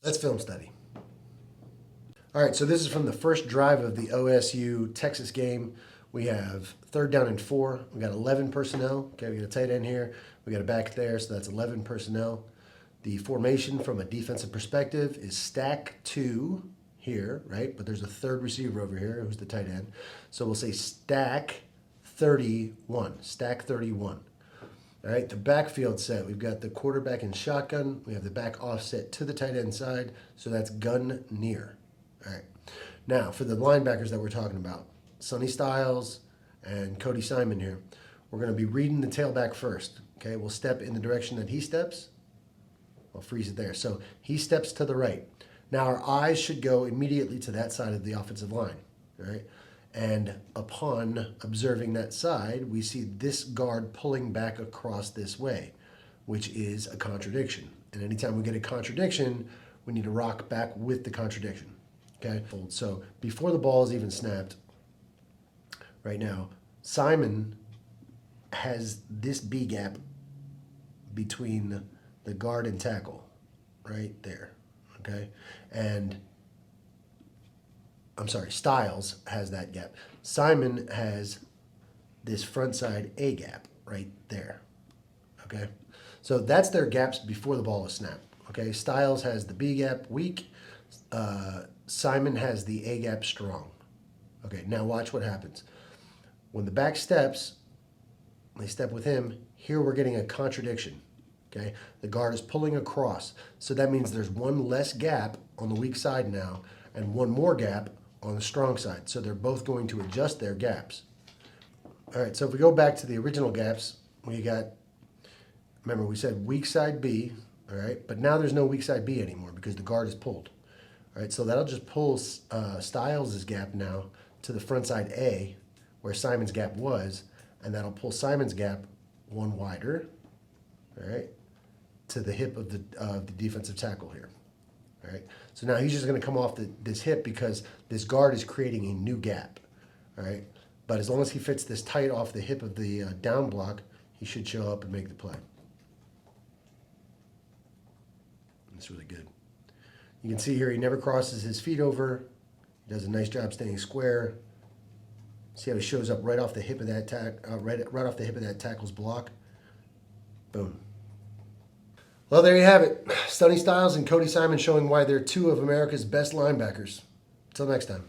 Let's film study. All right, so this is from the first drive of the OSU Texas game. We have 3rd down and 4. We got 11 personnel. Okay, we got a tight end here. We got a back there, so that's 11 personnel. The formation from a defensive perspective is stack 2 here, right? But there's a third receiver over here who's the tight end. So we'll say stack 31. Stack 31. All right, the backfield set, we've got the quarterback in shotgun. We have the back offset to the tight end side, so that's gun near. All right, now for the linebackers that we're talking about, Sonny Stiles and Cody Simon here, we're going to be reading the tailback first. Okay, we'll step in the direction that he steps. I'll freeze it there. So he steps to the right. Now our eyes should go immediately to that side of the offensive line. All right. And upon observing that side, we see this guard pulling back across this way, which is a contradiction. And anytime we get a contradiction, we need to rock back with the contradiction. Okay? So before the ball is even snapped, right now, Simon has this B gap between the guard and tackle, right there. Okay? And I'm sorry, Stiles has that gap. Simon has this front side A gap right there. Okay? So that's their gaps before the ball is snapped. Okay? Stiles has the B gap weak. Simon has the A gap strong. Okay, now watch what happens. When the back steps, they step with him, here we're getting a contradiction. Okay? The guard is pulling across. So that means there's one less gap on the weak side now and one more gap on the strong side. So they're both going to adjust their gaps. All right, so if we go back to the original gaps, we got, remember we said weak side B, all right, but now there's no weak side B anymore because the guard is pulled. All right, so that'll just pull Stiles' gap now to the front side A, where Simon's gap was, and that'll pull Simon's gap one wider, all right, to the hip of the defensive tackle here. All right, so now he's just going to come off this hip because this guard is creating a new gap. All right, but as long as he fits this tight off the hip of the down block, he should show up and make the play. That's really good. You can see here he never crosses his feet over. He does a nice job staying square. See how he shows up right off the hip of that right off the hip of that tackle's block. Boom. Well, there you have it. Sonny Stiles and Cody Simon showing why they're two of America's best linebackers. Until next time.